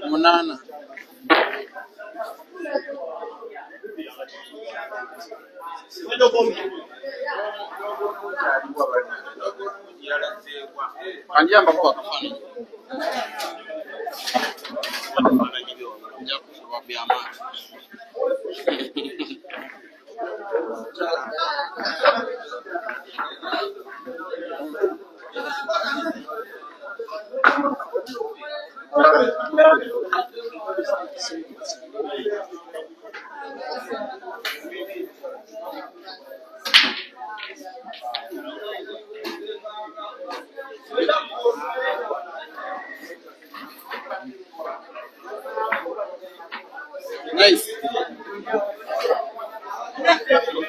Munana. Anjamba kwa kafani. Nice.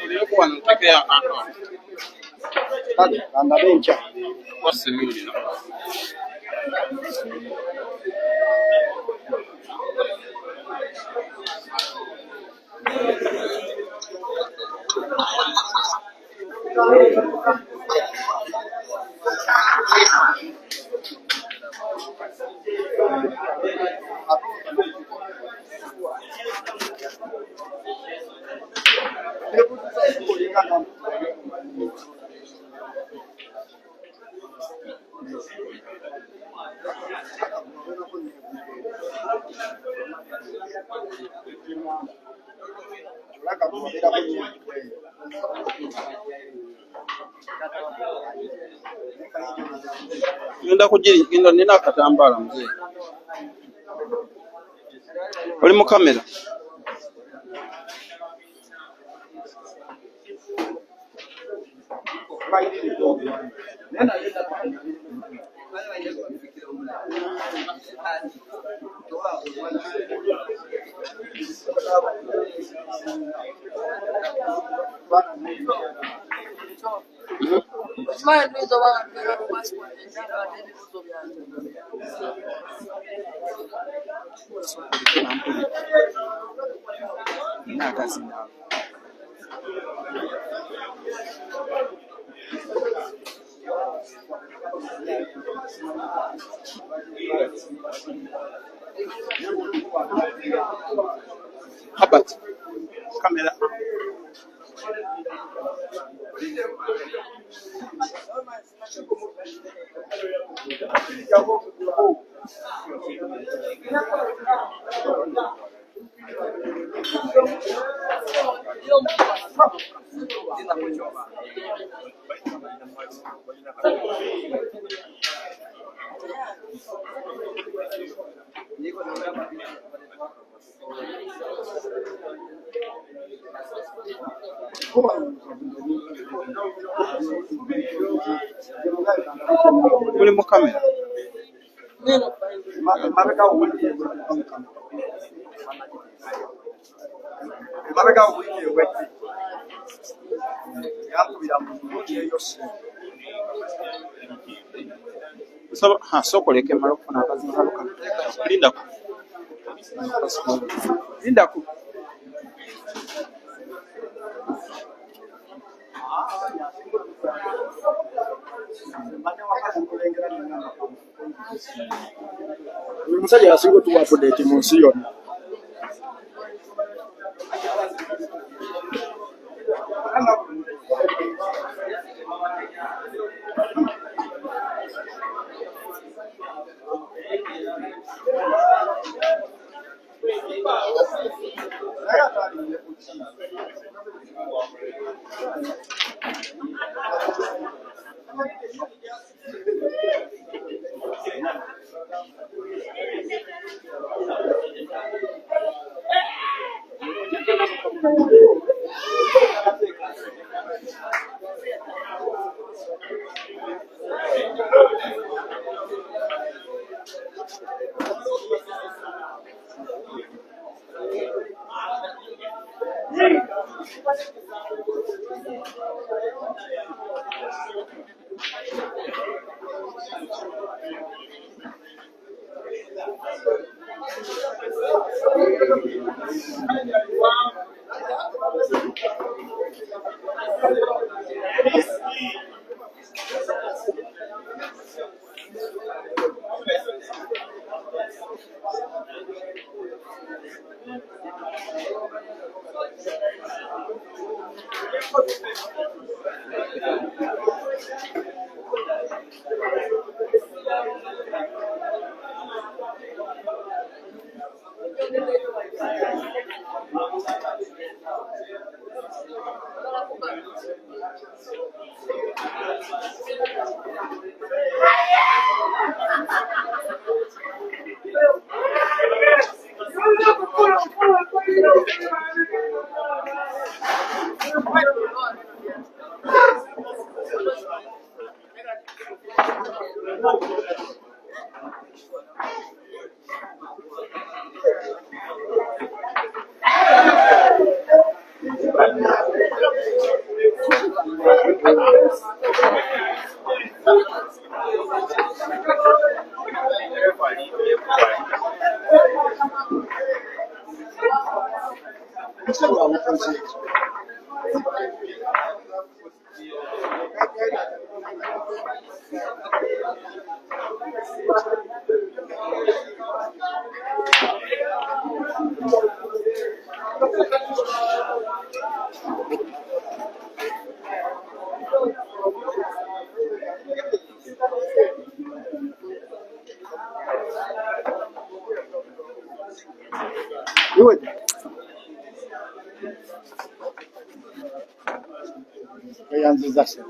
Nilikuwa nataka hapa. Hadi anda bencha. What's the meaning? Nenda kujiri kindo nina katambala mzee. Oli mu kamera. Habat kamera Muli mu kamera. Maraka wuli. Maraka wuli wetti. Yakubira mu yose. So soko leke mara kufuna akazi ngaruka. Linda ku. Linda ku. Umusajja yasinga tuwa update mu nsi yonna. Do it. Yanziza se.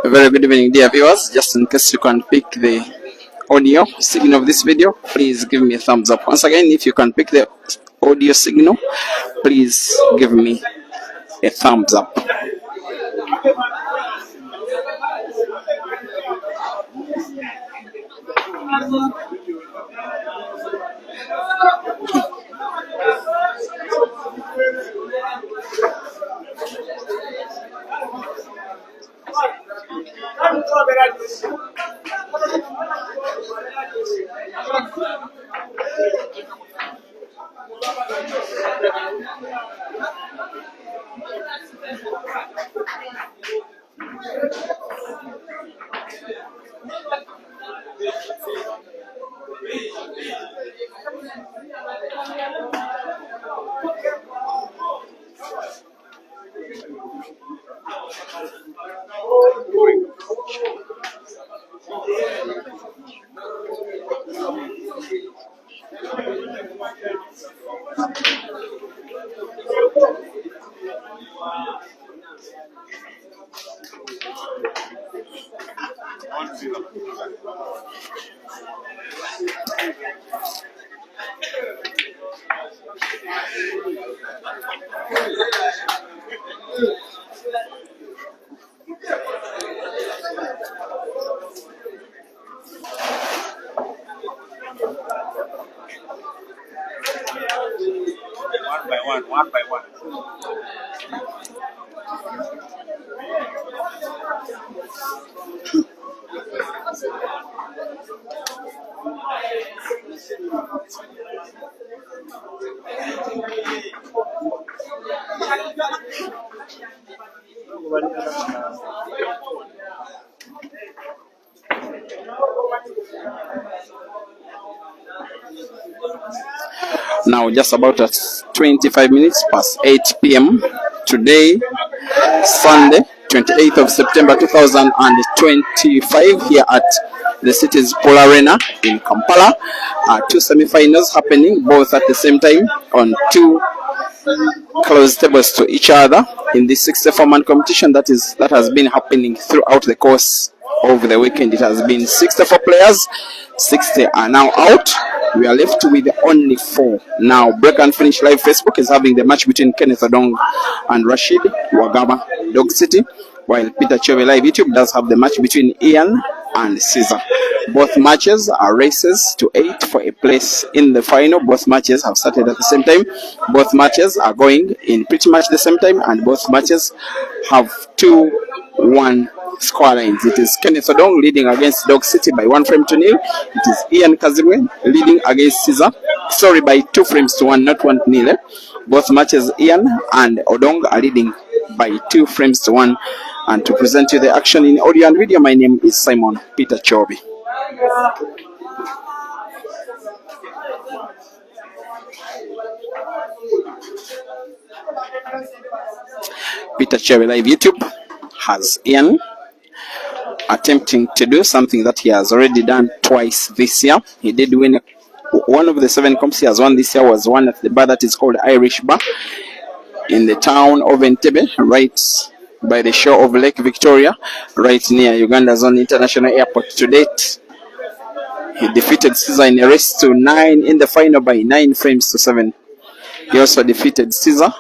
A very good evening, dear viewers. Just in case you can pick the audio signal of this video, please give me a thumbs up. Once again, if you can pick the audio signal, please give me a thumbs up. One by one. Now just about at 25 minutes past 8 p.m. today, Sunday, 28th of September 2025, here at the city's Pool Arena in Kampala. Two semi-finals happening both at the same time on two close tables to each other in this 64-man competition that has been happening throughout the course of the weekend. It has been 64 players, 60 are now out. We are left with only 4 now. Break and Finish Live Facebook is having the match between Kenneth Odong and Rashid, Wagaba, Dog City, while Peter Chove Live YouTube does have the match between Ian and Caesar. Both matches are races to 8 for a place in the final. Both matches have started at the same time. Both matches are going in pretty much the same time, and both matches have 2-1 score lines. It is Kenneth Odong leading against Dog City by 1 frame to nil. It is Ian Kazirwe leading against Caesar, sorry, by 2 frames to 1, not 1 nil. Both matches, Ian and Odong are leading by 2 frames to 1. And to present you the action in audio and video, my name is Simon Peter Chobi. Peter Chobi Live YouTube has Ian attempting to do something that he has already done twice this year. He did win one of the 7 comps he has won this year, was one at the bar that is called Irish Bar in the town of Entebbe, right by the shore of Lake Victoria, right near Uganda's own international airport. To date, he defeated Caesar in a race to 9 in the final by 9 frames to 7. He also defeated Caesar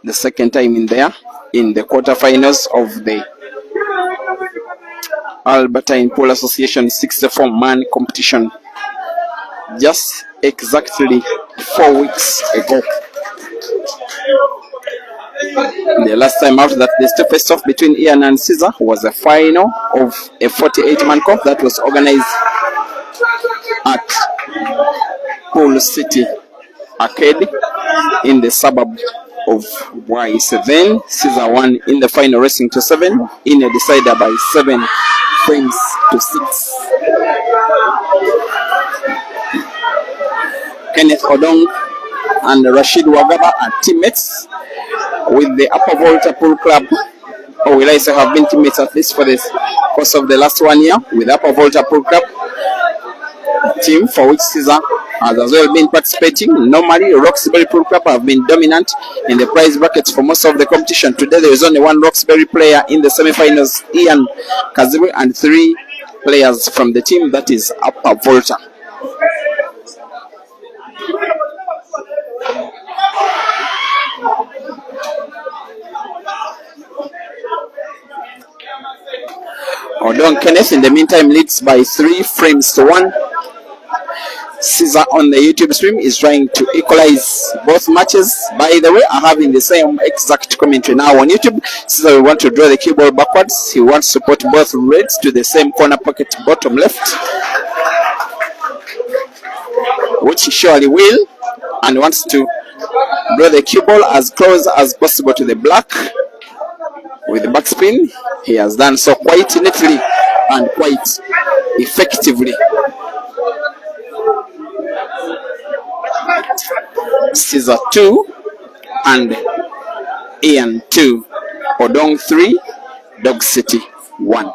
the second time in there in the quarterfinals of the Albertine Pool Association 64-man competition just exactly 4 weeks ago. The last time out that the faced off between Ian and Caesar was a final of a 48-man comp that was organized at Pool City Arcade in the suburb of Wise. Then Caesar won in the final, racing to 7 in a decider by 7 frames to 6. Kenneth Odong and Rashid Wagaba are teammates with the Upper Volta Pool Club, or will I say have been teammates at least for the course of the last 1 year with the Upper Volta Pool Club team, for which Caesar has as well been participating. Normally, Roxbury Pool Club have been dominant in the prize brackets for most of the competition. Today, there is only 1 Roxbury player in the semi-finals, Ian Kazibwe, and 3 players from the team that is Upper Volta. Odong Kenneth in the meantime leads by 3 frames to 1. Caesar on the YouTube stream is trying to equalize both matches. By the way, are having the same exact commentary now on YouTube. Caesar will want to draw the cue ball backwards. He wants to put both reds to the same corner pocket bottom left, which he surely will, and wants to draw the cue ball as close as possible to the black with the backspin. He has done so quite neatly and quite effectively. Caesar 2 and Ian 2, Odong 3, Dog City 1.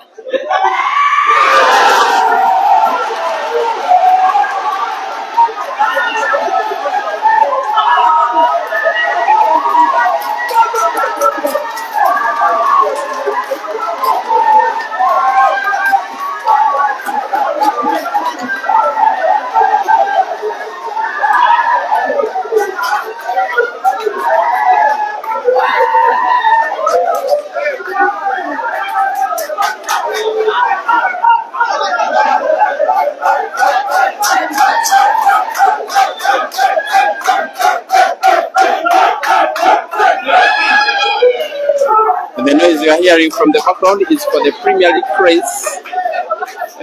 The noise you are hearing from the background is for the Premier League race.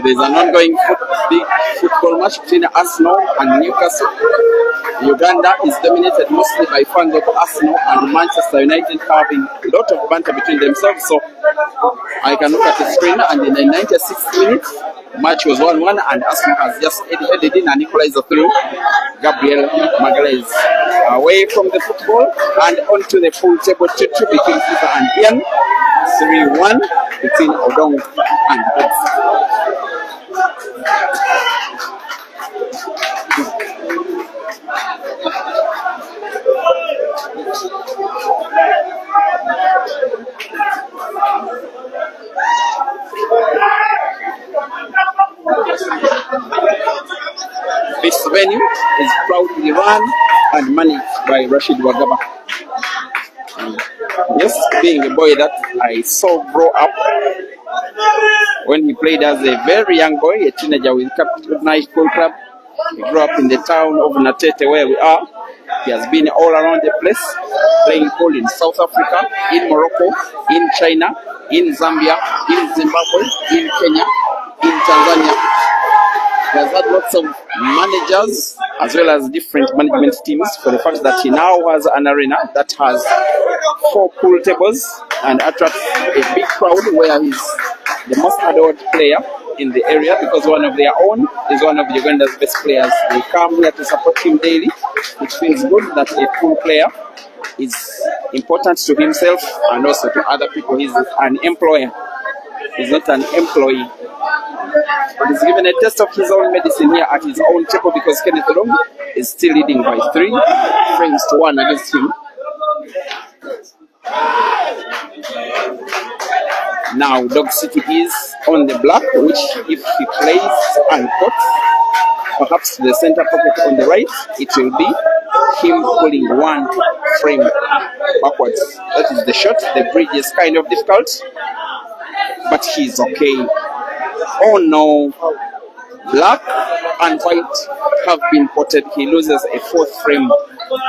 There is an ongoing big football match between Arsenal and Newcastle. Uganda is dominated mostly by fans of Arsenal, and Manchester United having a lot of banter between themselves. So I can look at the screen, and in the 96th minute, Match was 1-1, and Arsenal has just headed in and equalized through Gabriel Magalhaes. Away from the football and onto the pool table 2-2 between FIFA and Ian. 3-1 between Odong and Hoops. This venue is proudly run and managed by RASHID WAGABA. Yes, being a boy that I saw grow up when he played as a very young boy, a teenager with Capital Night Pool Club. He grew up in the town of Natete where we are. He has been all around the place, playing pool in South Africa, in Morocco, in China, in Zambia, in Zimbabwe, in Kenya, in Tanzania. He has had lots of managers as well as different management teams for the fact that he now has an arena that has 4 pool tables and attracts a big crowd where he's the most adored player in the area because one of their own is one of Uganda's best players. They come here to support him daily. It feels good that a pool player is important to himself and also to other people. He's an employer. He's not an employee. But he's given a test of his own medicine here at his own table because Kenneth ODONG is still leading by 3 frames to 1 against him. Now Dog City is on the block, which if he plays and cuts, perhaps to the center pocket on the right, it will be him pulling 1 frame backwards. That is the shot. The bridge is kind of difficult, but he's okay. Oh no, black and white have been potted. He loses a 4th frame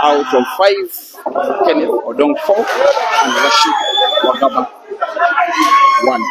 out of 5. Kenneth ODONG 4 and RASHID WAGABA 1.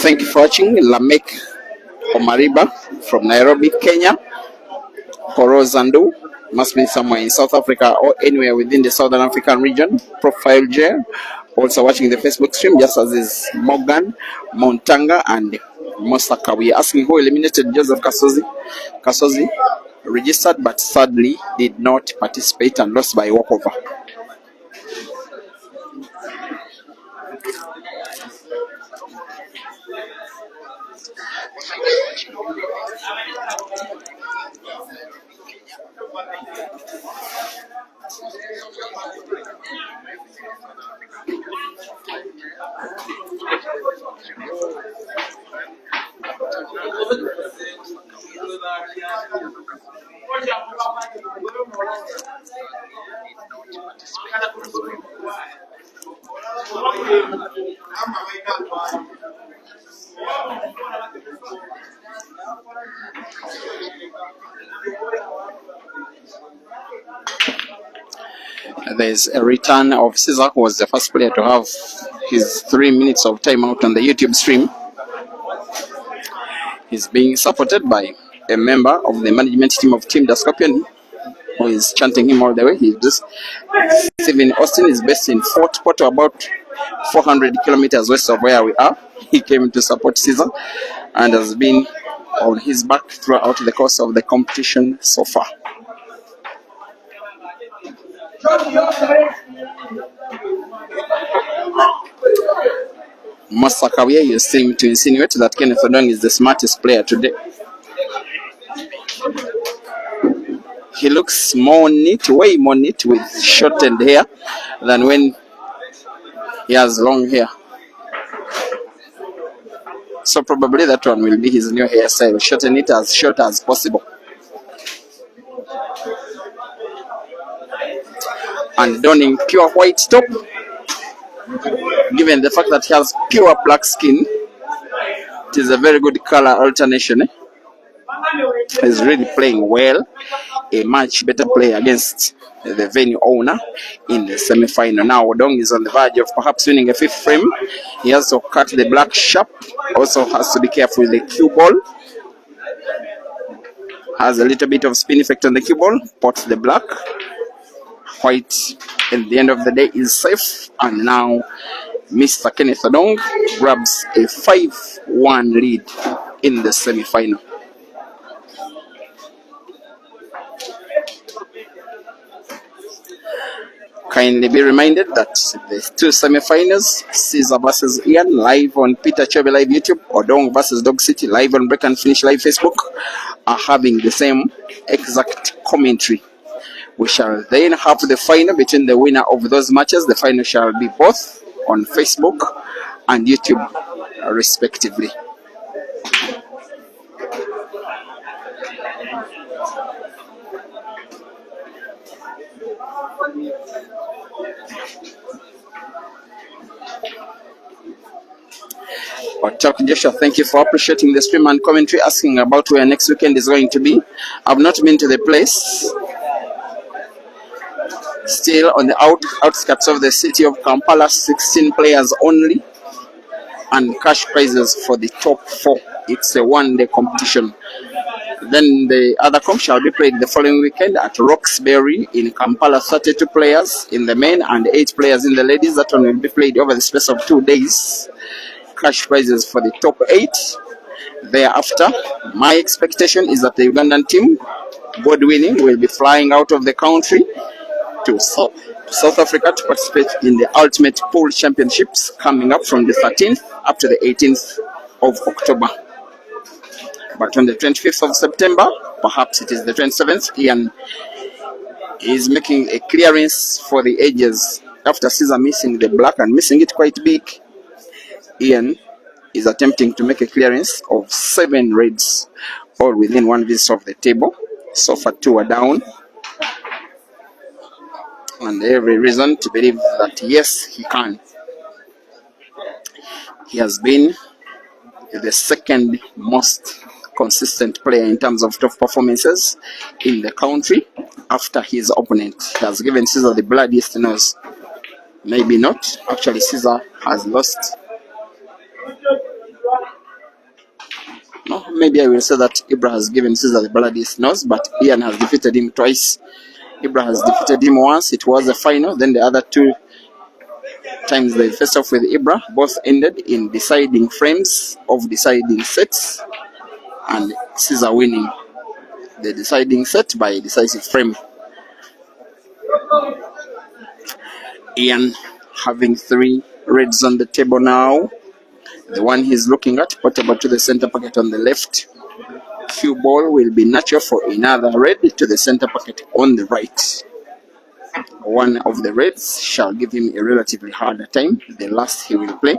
Thank you for watching. Lamek Omariba from Nairobi, Kenya. Porozandu must be somewhere in South Africa or anywhere within the Southern African region. Profile J. Also watching the Facebook stream, just as is Morgan Montanga and Mosaka. We are asking who eliminated Joseph Kasozi. Kasozi registered but sadly did not participate and lost by walkover. There's a return of Caesar, who was the first player to have his 3 minutes of timeout on the YouTube stream. He's being supported by a member of the management team of Team the Scorpion, who is chanting him all the way. Stephen Austin is based in Fort Porto, about 400 kilometers west of where we are. He came to support Caesar and has been on his back throughout the course of the competition so far. Masakawie is seeming to insinuate that Kenneth Odong is the smartest player today. He looks more neat, way more neat with shortened hair than when he has long hair. So probably that one will be his new hairstyle, shorten it as short as possible. And donning pure white top, given the fact that he has pure black skin, it is a very good color alternation. He's really playing well, a much better play against the venue owner in the semi-final. Now Odong is on the verge of perhaps winning a fifth frame. He has to cut the black sharp, also has to be careful with the cue ball. Has a little bit of spin effect on the cue ball, pots the black. White at the end of the day is safe, and now Mr. Kenneth Odong grabs a 5-1 lead in the semi-final. Kindly be reminded that the two semi-finals, Caesar versus Ian, live on Peter Chebe Live YouTube, Odong versus Dog City, live on Break and Finish Live Facebook, are having the same exact commentary. We shall then have the final between the winner of those matches. The final shall be both on Facebook and YouTube, respectively. Joshua, thank you for appreciating the stream and commentary, asking about where next weekend is going to be. I've not been to the place. Still on the outskirts of the city of Kampala, 16 players only, and cash prizes for the top 4. It's a one-day competition. Then the other comp shall be played the following weekend at Roxbury in Kampala. 32 players in the men and 8 players in the ladies. That one will be played over the space of 2 days. Cash prizes for the top 8. Thereafter, my expectation is that the Ugandan team, God winning, will be flying out of the country to South Africa to participate in the Ultimate Pool Championships coming up from the 13th up to the 18th of October. But on the 25th of September, perhaps it is the 27th, Ian is making a clearance for the edges. After Caesar missing the black and missing it quite big, Ian is attempting to make a clearance of 7 reds, all within 1 visit of the table. So far 2 are down. And every reason to believe that yes, he can. He has been the second most consistent player in terms of top performances in the country after his opponent. He has given Caesar the bloodiest nose. Maybe not. Actually, Caesar has lost. No, maybe I will say that Ibra has given Caesar the bloodiest nose, but Ian has defeated him twice. Ibra has defeated him once. It was a final. Then the other 2 times they faced off with Ibra, both ended in deciding frames of deciding sets, and Caesar winning the deciding set by a decisive frame. Ian having 3 reds on the table now. The one he's looking at, portable to the center pocket on the left. Cue ball will be natural for another red to the center pocket on the right. One of the reds shall give him a relatively harder time, the last he will play,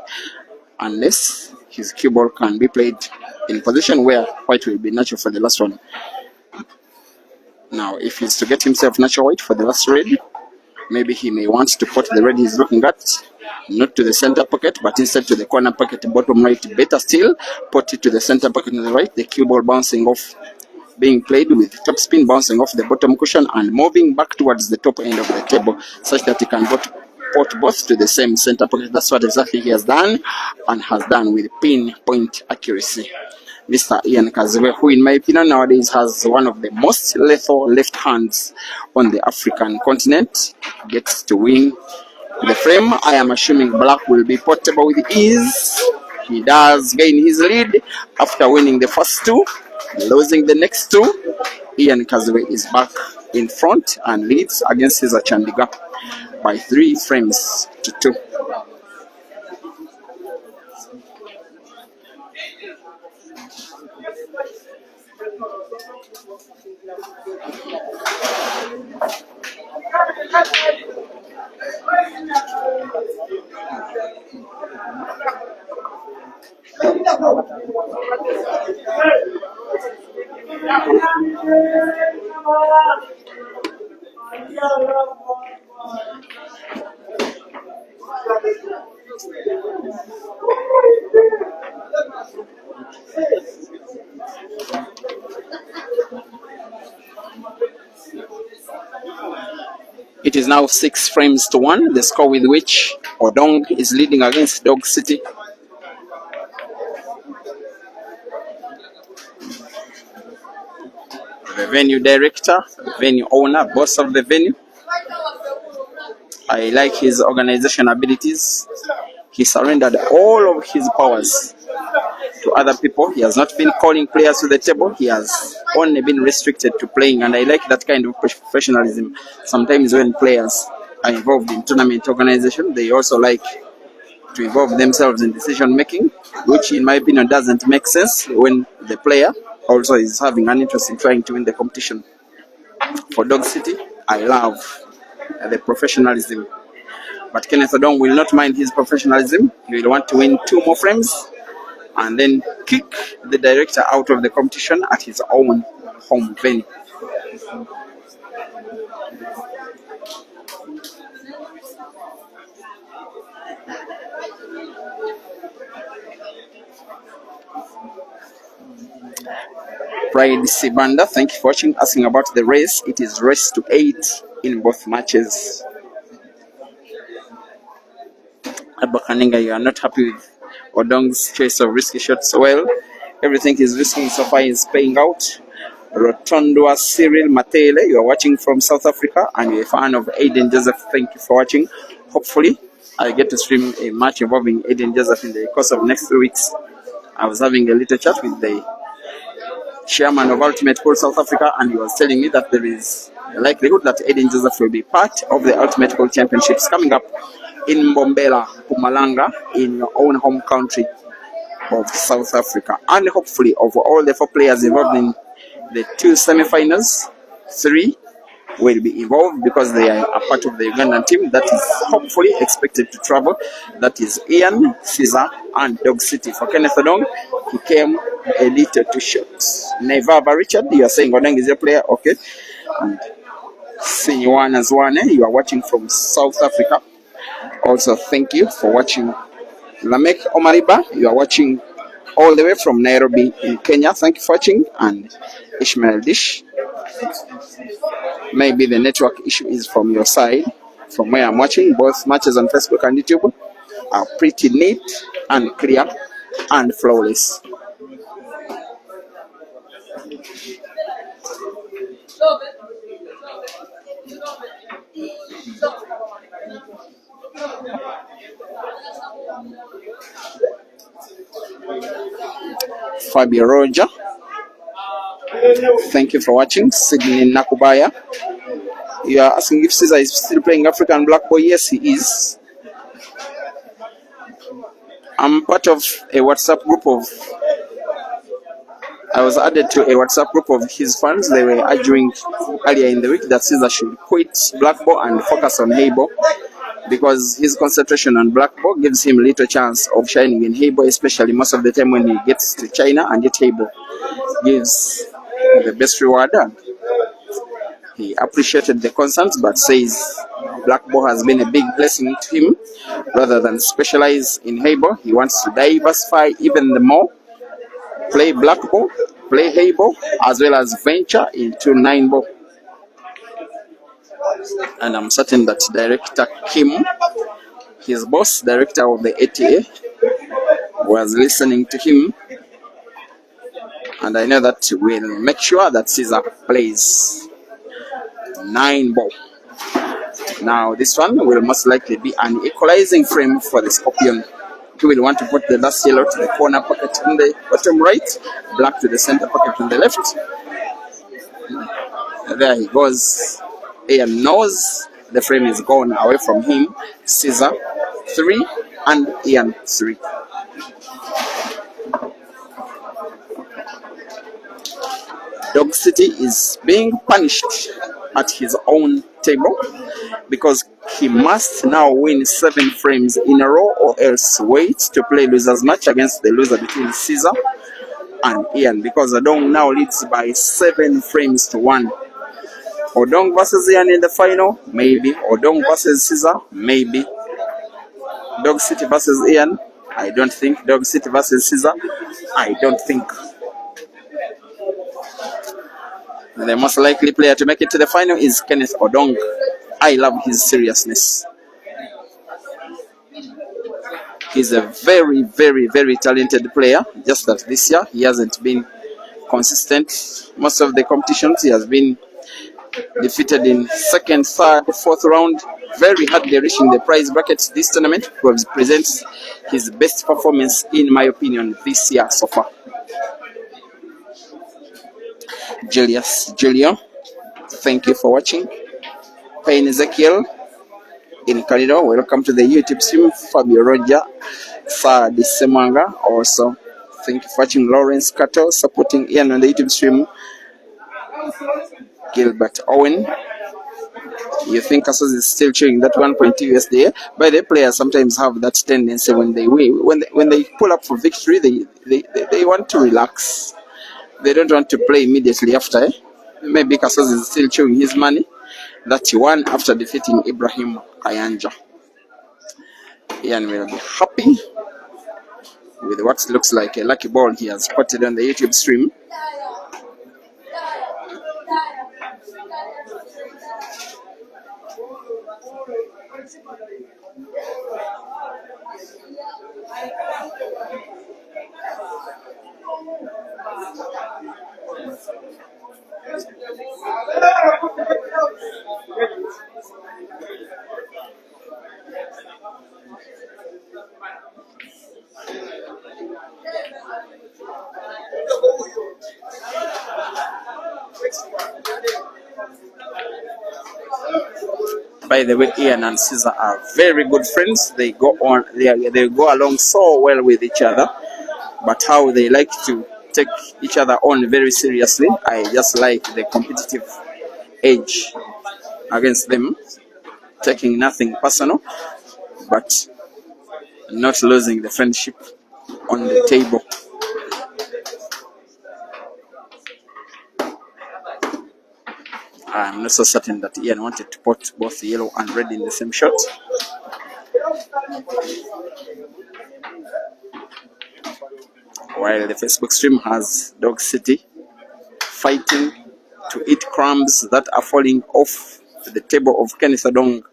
unless his cue ball can be played in position where white will be natural for the last one. Now, if he's to get himself natural white for the last red, maybe he may want to put the red he's looking at not to the center pocket, but instead to the corner pocket, bottom right. Better still, put it to the center pocket on the right, the cue ball bouncing off, being played with top spin bouncing off the bottom cushion and moving back towards the top end of the table, such that he can put both to the same center pocket. That's what exactly he has done, and has done with pinpoint accuracy. Mr. Ian Kaziwe, who in my opinion nowadays has one of the most lethal left hands on the African continent, gets to win the frame. I am assuming black will be portable with ease. He does gain his lead after winning the first 2, losing the next 2. Ian Kaziwe is back in front and leads against Cesar Chandiga by 3 frames to 2. It is now 6 frames to 1, the score with which Odong is leading against Dog City. The venue director, venue owner, boss of the venue. I like his organization abilities. He surrendered all of his powers to other people. He has not been calling players to the table. He has only been restricted to playing, and I like that kind of professionalism. Sometimes when players are involved in tournament organization, they also like to involve themselves in decision making, which in my opinion doesn't make sense when the player also is having an interest in trying to win the competition. For Dog City, I love the professionalism, but Kenneth Odong will not mind his professionalism. He will want to win 2 more frames and then kick the director out of the competition at his own home venue. Pride Sibanda, thank you for watching. Asking about the race, it is race to 8 in both matches. Abakaninga, you are not happy with Odong's choice of risky shots. Well, everything he's risking so far is paying out. Rotondwa Cyril Matele, you are watching from South Africa and you're a fan of Aiden Joseph. Thank you for watching. Hopefully, I get to stream a match involving Aiden Joseph in the course of next 3 weeks. I was having a little chat with the chairman of Ultimate Pool South Africa, and he was telling me that there is a likelihood that Aiden Joseph will be part of the Ultimate Pool Championships coming up in Mbombela, Mpumalanga, in your own home country of South Africa. And hopefully, of all the 4 players involved in the 2 semi-finals, 3 will be involved because they are a part of the Ugandan team that is hopefully expected to travel. That is Ian, Caesar, and Dog City. For Kenneth Odong, he came a little too short. Nevava Richard, you are saying Odong is your player, okay. And Sinywana Zwane, you are watching from South Africa. Also, thank you for watching. Lamek Omariba, you are watching all the way from Nairobi in Kenya. Thank you for watching. And Ishmael Dish, maybe the network issue is from your side. From where I'm watching, both matches on Facebook and YouTube are pretty neat and clear and flawless. Fabio Roger. Thank you for watching. Sydney Nakubaya. You are asking if Caesar is still playing African Black Boy. Yes, he is. I'm part of a WhatsApp group of. I was added to a WhatsApp group of his fans. They were arguing earlier in the week that Caesar should quit Black Ball and focus on Heibo, because his concentration on Black Ball gives him little chance of shining in Heibo, especially most of the time when he gets to China, and yet Heibo gives the best reward. He appreciated the concerns, but says Black Ball has been a big blessing to him. Rather than specialize in Heibo, he wants to diversify even more, play Black Ball, play Heibo, as well as venture into 9 ball. And I'm certain that Director Kim, his boss, director of the ATA, was listening to him, and I know that we'll make sure that Caesar plays 9 ball. Now this one will most likely be an equalizing frame for the Scorpion. He will want to put the last yellow to the corner pocket in the bottom right, black to the center pocket on the left. There he goes. Ian knows the frame is gone away from him. Caesar 3 and Ian 3. Dog City is being punished at his own table because he must now win 7 frames in a row, or else wait to play losers match against the loser between Caesar and Ian, because Odong now leads by 7 frames to 1. Odong versus Ian in the final, maybe. Odong versus Caesar, maybe. Dog City versus Ian, I don't think. Dog City versus Caesar, I don't think. The most likely player to make it to the final is Kenneth Odong. I love his seriousness. He's a very, very, very talented player. Just that this year he hasn't been consistent. Most of the competitions he has been defeated in 2nd, 3rd, 4th round. Very hardly reaching the prize brackets. This tournament presents his best performance, in my opinion, this year so far. Julio, thank you for watching. Payne Ezekiel in Canada, welcome to the YouTube stream. Fabio Roger, Fadi Semanga, also thank you for watching. Lawrence Cato supporting Ian on the YouTube stream. Gilbert Owen, you think Asos is still chewing that 1.2 USD? But the players sometimes have that tendency when they win, when they pull up for victory, they want to relax. They don't want to play immediately after. Maybe Kasos is still chewing his money that he won after defeating Ibrahim Kayanja. Ian will be happy with what looks like a lucky ball he has spotted on the YouTube stream. By the way, Ian and Caesar are very good friends. They go along so well with each other. But how they like to take each other on very seriously, I just like the competitive edge against them, taking nothing personal, but not losing the friendship on the table. I'm not so certain that Ian wanted to put both yellow and red in the same shot. While the Facebook stream has Dog City fighting to eat crumbs that are falling off the table of Kenneth Odong.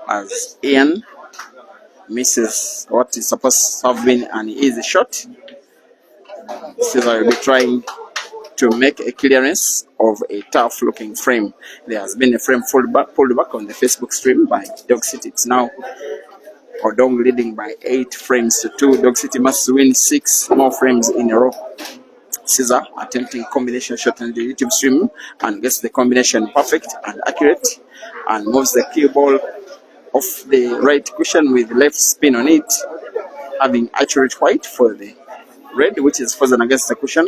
As Ian misses what is supposed to have been an easy shot, Caesar will be trying to make a clearance of a tough looking frame. There has been a frame pulled back on the Facebook stream by Dog City. It's now Odong leading by 8 frames to 2. Dog City must win 6 more frames in a row. Caesar attempting combination shot on the YouTube stream and gets the combination perfect and accurate and moves the cue ball off the right cushion with left spin on it, having accurate white for the red, which is frozen against the cushion,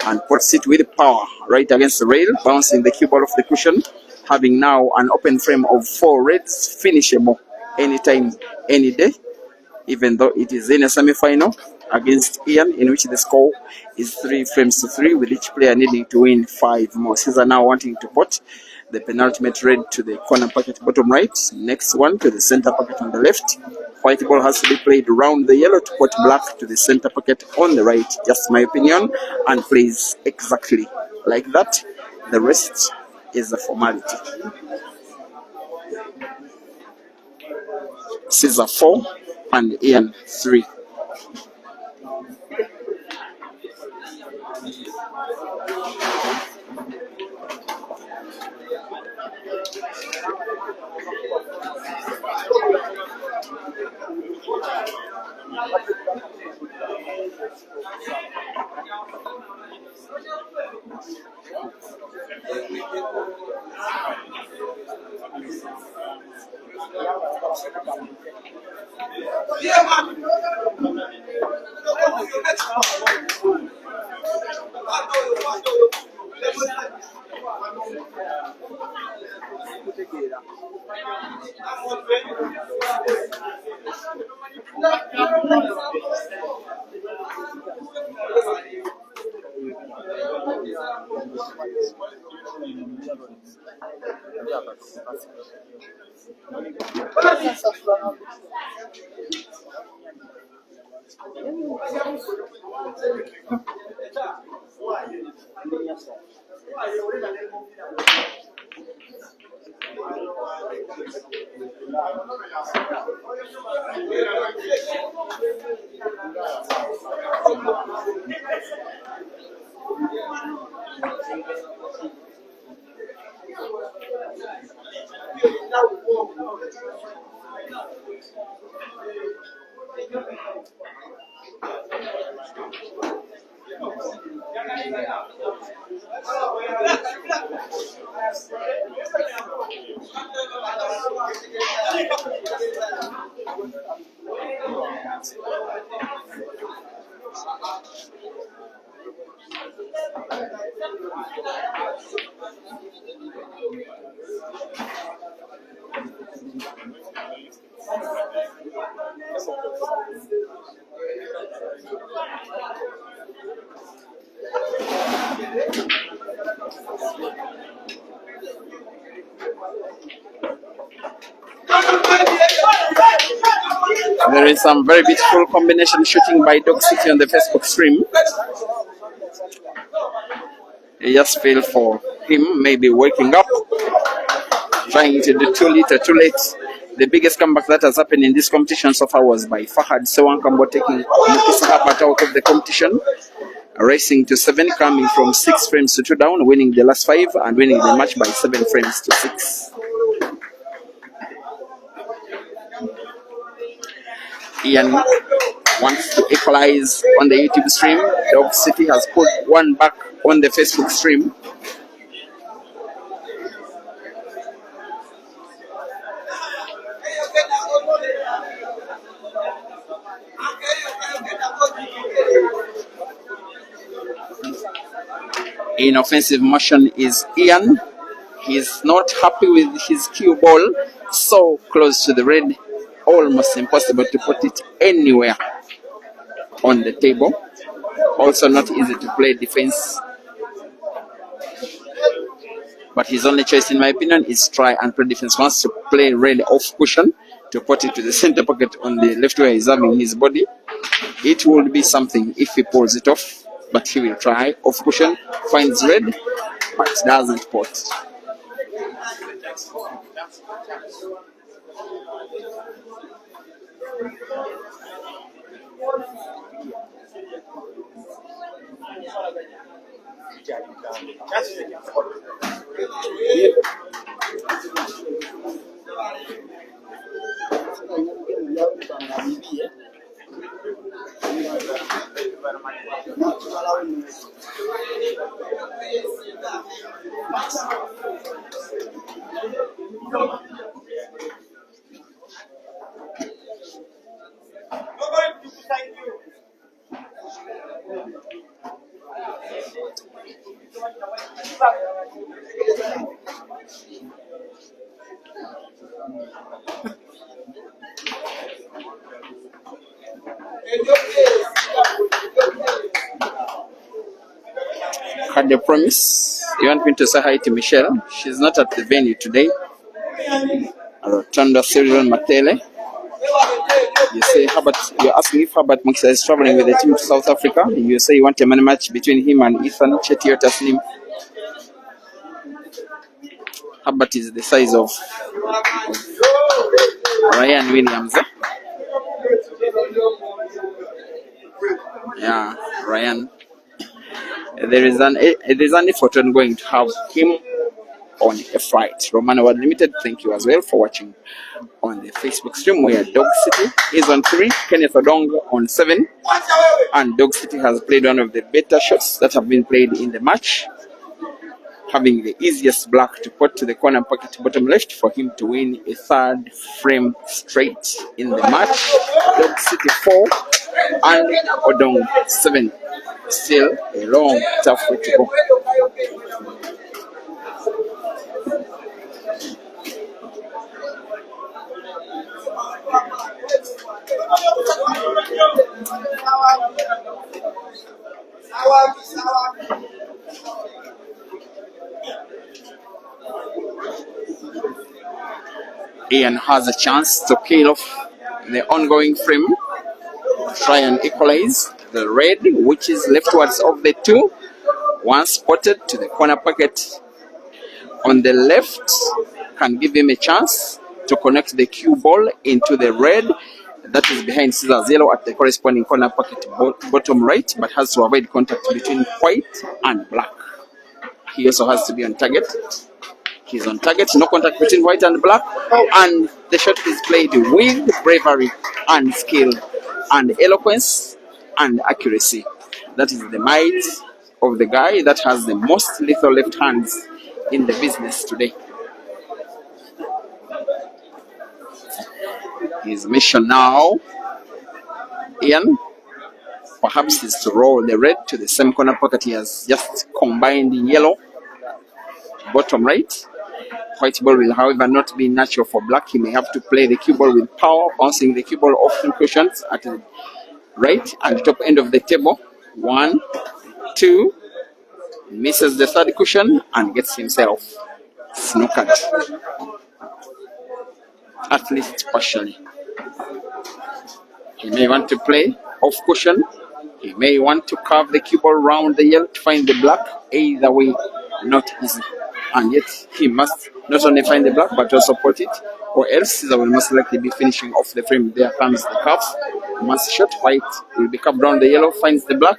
and puts it with power right against the rail, bouncing the cue ball off the cushion, having now an open frame of 4 reds, finishable anytime, any day, even though it is in a semi-final against Ian, in which the score is 3 frames to 3, with each player needing to win 5 more. Caesar now wanting to put the penultimate red to the corner pocket bottom right, next one to the center pocket on the left. White ball has to be played around the yellow to put black to the center pocket on the right. Just my opinion, and plays exactly like that. The rest is a formality. Caesar 4 and Ian 3. There is some very beautiful combination shooting by Dog City on the Facebook stream. I just feel for him, maybe waking up, trying to do too little, too late. The biggest comeback that has happened in this competition so far was by Fahad Sewankambo taking Mukisa Habat out of the competition, racing to 7, coming from 6 frames to 2 down, winning the last 5 and winning the match by 7 frames to 6. Ian wants to equalize on the YouTube stream. Dog City has put one back on the Facebook stream. In offensive motion is Ian. He's not happy with his cue ball, so close to the red, almost impossible to put it anywhere on the table. Also not easy to play defense. But his only choice, in my opinion, is try and play defense. Wants to play red off cushion to put it to the center pocket on the left where he's having his body. It would be something if he pulls it off, but he will try off cushion, finds red, but doesn't put. Had a promise. You want me to say hi to Michelle? She's not at the venue today. Rotunda Cyril Matele. You say Herbert, you're asking if Herbert Muxa is traveling with the team to South Africa. You say you want a money match between him and Ethan Chetiot Taslim. Herbert is the size of Ryan Williams. Yeah, Ryan. There is an effort on going to have him on a flight. Romano World Limited, thank you as well for watching on the Facebook stream where Dog City is on 3, Kenneth Odong on 7, and Dog City has played one of the better shots that have been played in the match, having the easiest black to put to the corner pocket bottom left for him to win a third frame straight in the match. Dog City 4 and Odong 7. Still a long, tough way to go. Ian has a chance to kill off the ongoing frame, try and equalize the red, which is leftwards of the two. Once spotted to the corner pocket on the left, can give him a chance to connect the cue ball into the red that is behind Caesar's yellow at the corresponding corner pocket bottom right, but has to avoid contact between white and black. He also has to be on target. He's on target, no contact between white and black, and the shot is played with bravery and skill and eloquence and accuracy. That is the might of the guy that has the most lethal left hands in the business today. His mission now, Ian, perhaps is to roll the red to the same corner pocket. He has just combined yellow bottom right. White ball will, however, not be natural for black. He may have to play the cue ball with power, bouncing the cue ball off in cushions at the right and top end of the table. 1, 2, misses the third cushion and gets himself snookered, at least partially. He may want to play off cushion. He may want to curve the cue ball round the yellow to find the black. Either way, not easy. And yet he must not only find the black but also put it, or else Caesar will most likely be finishing off the frame. There comes the curve. Once shot, white will be curved round the yellow, finds the black,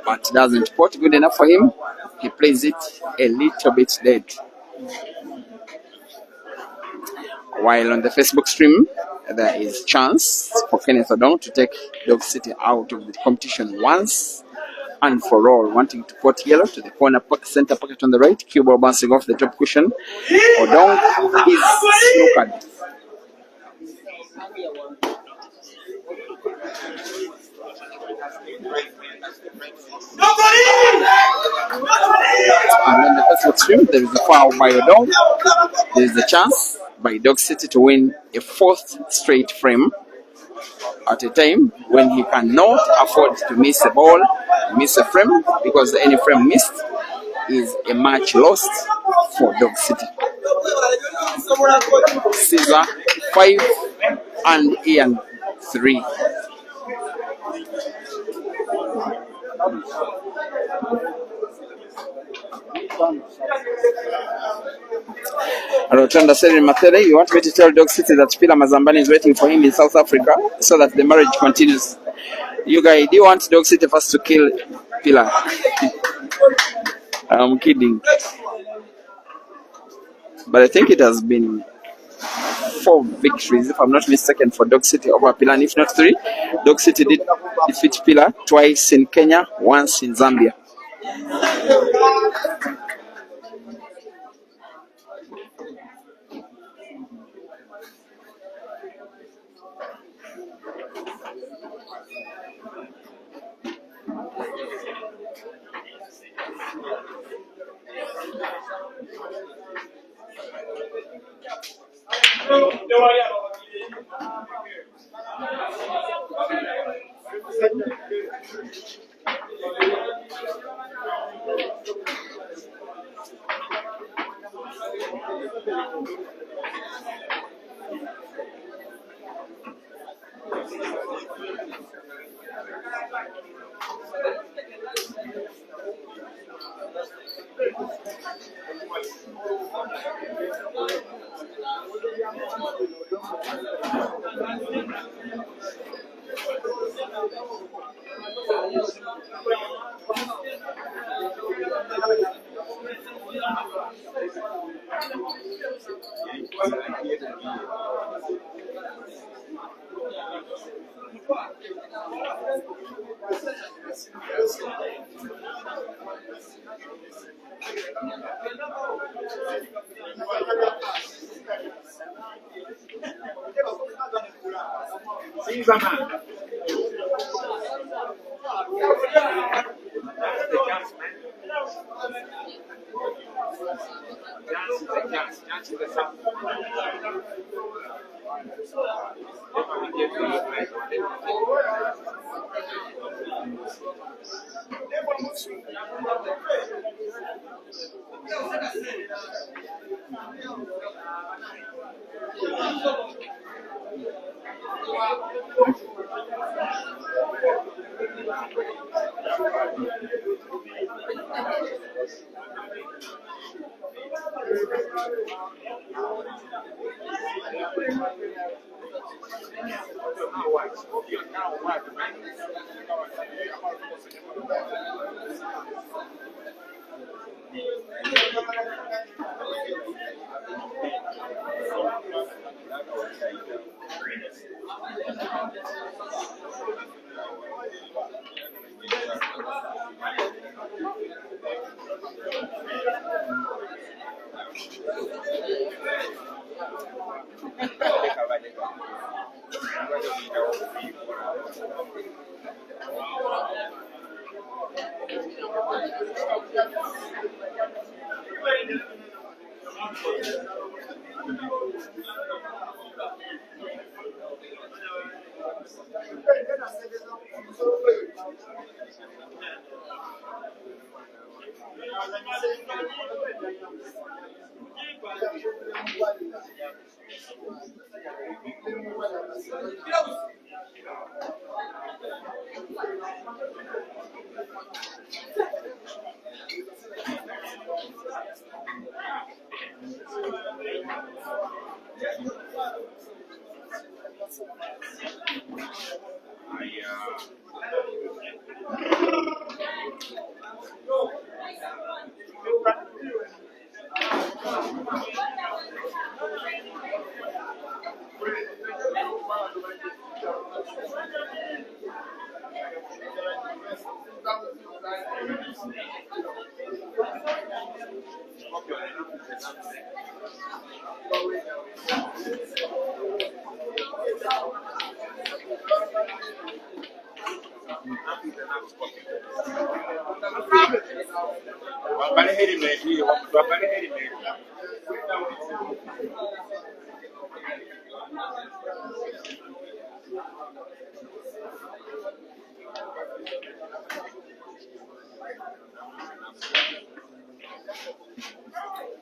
but doesn't put. Good enough for him. He plays it a little bit dead. While on the Facebook stream, there is chance for Kenneth Odong to take Dog City out of the competition once and for all, wanting to put yellow to the corner pocket, center pocket on the right, cue ball bouncing off the top cushion. Odong is snookered. And on the Facebook stream, there is a foul by Odong. There is a chance by Dog City to win a fourth straight frame at a time when he cannot afford to miss a ball, miss a frame, because any frame missed is a match lost for Dog City. Caesar 5 and Ian 3. Rotunda Cyril Matele, you want me to tell Dog City that Pilar Mazambani is waiting for him in South Africa so that the marriage continues? You guys, do you want Dog City first to kill Pilar? I'm kidding. But I think it has been 4 victories, if I'm not mistaken, for Dog City over Pillar, and if not 3. Dog City did defeat Pillar twice in Kenya, once in Zambia.